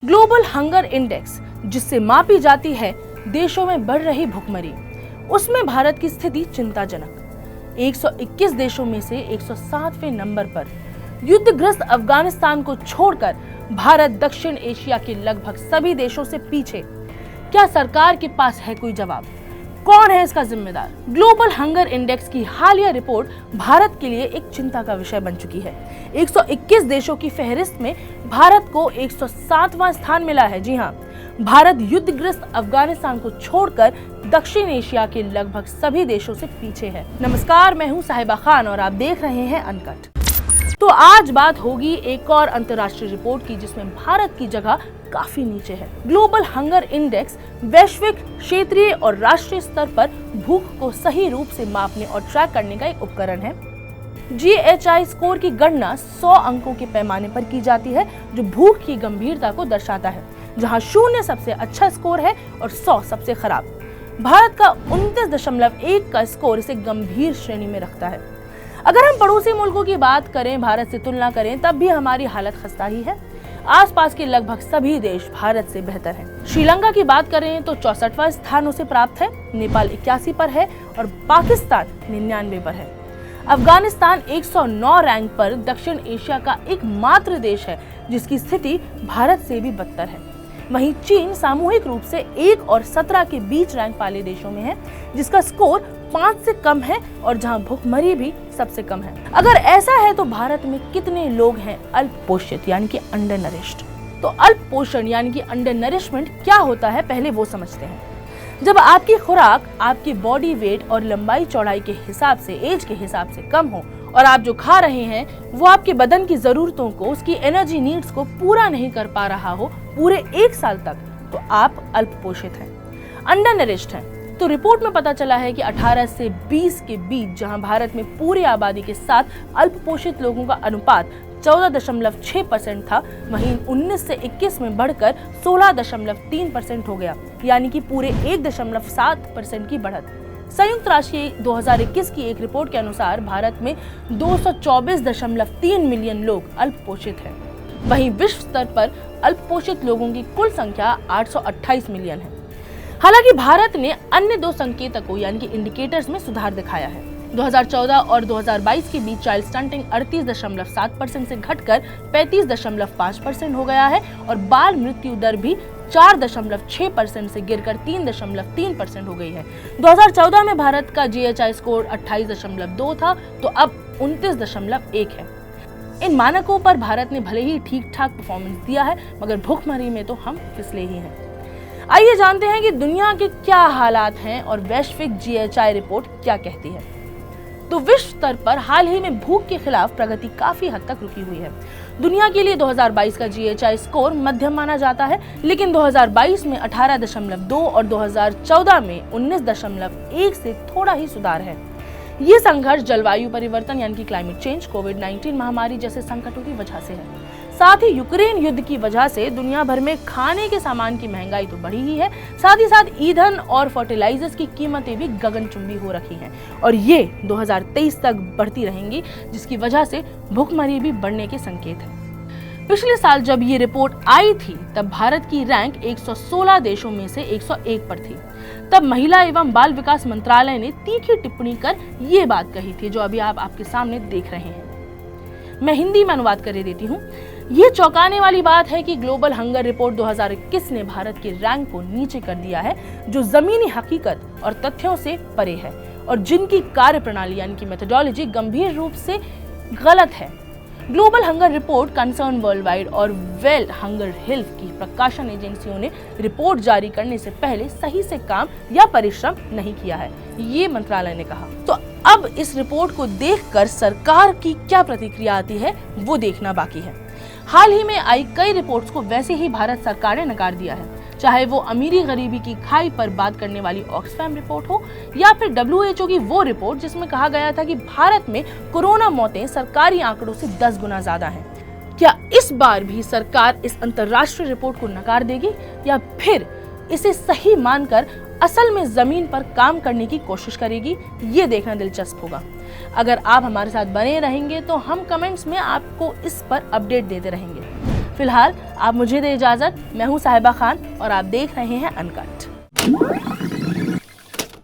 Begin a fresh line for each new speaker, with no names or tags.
Global hunger index, जिससे मापी जाती है देशों में बढ़ रही भुखमरी, उसमें भारत की स्थिति चिंताजनक। 121 देशों में से 107वें नंबर पर युद्धग्रस्त अफगानिस्तान को छोड़कर भारत दक्षिण एशिया के लगभग सभी देशों से पीछे। क्या सरकार के पास है कोई जवाब? कौन है इसका जिम्मेदार? ग्लोबल हंगर इंडेक्स की हालिया रिपोर्ट भारत के लिए एक चिंता का विषय बन चुकी है। 121 देशों की फहरिस्त में भारत को 107वां स्थान मिला है। जी हां, भारत युद्धग्रस्त अफगानिस्तान को छोड़कर दक्षिण एशिया के लगभग सभी देशों से पीछे है। नमस्कार, मैं हूं साहिबा खान और आप देख रहे हैं अनकट। तो आज बात होगी एक और अंतर्राष्ट्रीय रिपोर्ट की, जिसमें भारत की जगह काफी नीचे है। ग्लोबल हंगर इंडेक्स वैश्विक, क्षेत्रीय और राष्ट्रीय स्तर पर भूख को सही रूप से मापने और ट्रैक करने का एक उपकरण है। GHI स्कोर की गणना 100 अंकों के पैमाने पर की जाती है, जो भूख की गंभीरता को दर्शाता है, जहां 0 सबसे अच्छा स्कोर है और 100 सबसे खराब। भारत का 29.1 का स्कोर इसे गंभीर श्रेणी में रखता है। अगर हम पड़ोसी मुल्कों की बात करें, भारत से तुलना करें, तब भी हमारी हालत खस्ता ही है। आसपास के लगभग सभी देश भारत से बेहतर हैं। श्रीलंका की बात करें तो 64वां स्थान उसे प्राप्त है, नेपाल 81 पर है और पाकिस्तान 99 पर है। अफगानिस्तान 109 रैंक पर दक्षिण एशिया का एकमात्र देश है जिसकी स्थिति भारत से भी बदतर है। वहीं चीन सामूहिक रूप से 1 और 17 के बीच रैंक वाले देशों में है, जिसका स्कोर 5 से कम है और जहां भुखमरी भी सबसे कम है। अगर ऐसा है तो भारत में कितने लोग हैं अल्प पोषित यानी कि अंडर नरिश्ड? तो अल्प पोषण यानी कि अंडर नरिशमेंट क्या होता है, पहले वो समझते हैं। जब आपकी खुराक आपकी बॉडी वेट और लंबाई चौड़ाई के हिसाब से, एज के हिसाब से कम हो और आप जो खा रहे हैं वो आपके बदन की जरूरतों को, उसकी एनर्जी नीड्स को पूरा नहीं कर पा रहा हो पूरे 1 साल तक, तो आप अल्प पोषित हैं, अंडर नरिश्ड हैं। तो रिपोर्ट में पता चला है कि 18 से 20 के बीच, जहां भारत में पूरी आबादी के साथ अल्प पोषित लोगों का अनुपात 14.6% था, वहीं 19 से 21 में बढ़कर 16.3% हो गया, यानी कि पूरे 1.7% की बढ़त। संयुक्त राष्ट्र की 2021 की एक रिपोर्ट के अनुसार भारत में 224.3 मिलियन लोग अल्प पोषित हैं। वहीं विश्व स्तर पर अल्प पोषित लोगों की कुल संख्या 828 मिलियन है। हालांकि भारत ने अन्य 2 संकेतकों यानी कि इंडिकेटर्स में सुधार दिखाया है। 2014 और 2022 के बीच चाइल्ड स्टंटिंग 38.7% से घटकर 35.5% हो गया है और बाल मृत्यु दर भी 4.6% से गिरकर 3.3% हो गई है। 2014 में भारत का GHI स्कोर 28.2 था, तो अब 29.1 है। इन मानकों पर भारत ने भले ही ठीक ठाक परफॉर्मेंस दिया है, मगर भुखमरी में तो हम फिसले ही हैं। आइए जानते हैं कि दुनिया के क्या हालात हैं और वैश्विक GHI रिपोर्ट क्या कहती है। तो विश्व स्तर पर हाल ही में भूख के खिलाफ प्रगति काफी हद तक रुकी हुई है। दुनिया के लिए 2022 का GHI स्कोर मध्यम माना जाता है, लेकिन 2022 में 18.2 और 2014 में 19.1 से थोड़ा ही सुधार है। ये संघर्ष जलवायु परिवर्तन यानी कि क्लाइमेट चेंज, कोविड-19 महामारी जैसे संकटों की वजह से है। साथ ही यूक्रेन युद्ध की वजह से दुनिया भर में खाने के सामान की महंगाई तो बढ़ी ही है, साथ ही साथ ईंधन और फर्टिलाइजर्स की कीमतें भी गगनचुंबी हो रखी हैं और ये 2023 तक बढ़ती रहेंगी, जिसकी वजह से भुखमरी भी बढ़ने के संकेत हैं। पिछले साल जब ये रिपोर्ट आई थी, तब भारत की रैंक 116 देशों में से 101 पर थी। तब महिला एवं बाल विकास मंत्रालय ने तीखी टिप्पणी कर ये बात कही थी, जो अभी आप आपके सामने देख रहे हैं। मैं हिंदी में अनुवाद कर देती हूँ। ये चौंकाने वाली बात है कि ग्लोबल हंगर रिपोर्ट 2021 ने भारत के रैंक को नीचे कर दिया है, जो जमीनी हकीकत और तथ्यों से परे है और जिनकी कार्यप्रणाली यानी कि मेथोडोलॉजी गंभीर रूप से गलत है। Global hunger report, concern world wide और वर्ल्ड हंगर हेल्थ की प्रकाशन एजेंसियों ने रिपोर्ट जारी करने से पहले सही से काम या परिश्रम नहीं किया है, ये मंत्रालय ने कहा। तो अब इस रिपोर्ट को देखकर सरकार की क्या प्रतिक्रिया आती है, वो देखना बाकी है। हाल ही में आई कई रिपोर्ट्स को वैसे ही भारत सरकार ने नकार दिया है, चाहे वो अमीरी गरीबी की खाई पर बात करने वाली ऑक्सफैम रिपोर्ट हो या फिर WHO की वो रिपोर्ट जिसमें कहा गया था कि भारत में कोरोना मौतें सरकारी आंकड़ों से 10 गुना ज्यादा हैं। क्या इस बार भी सरकार इस अंतर्राष्ट्रीय रिपोर्ट को नकार देगी या फिर इसे सही मानकर असल में जमीन पर काम करने की कोशिश करेगी? ये देखना दिलचस्प होगा। अगर आप हमारे साथ बने रहेंगे तो हम कमेंट्स में आपको इस पर अपडेट देते रहेंगे। फिलहाल आप मुझे दे इजाजत। मैं हूँ साहिबा खान और आप देख रहे हैं अनकट।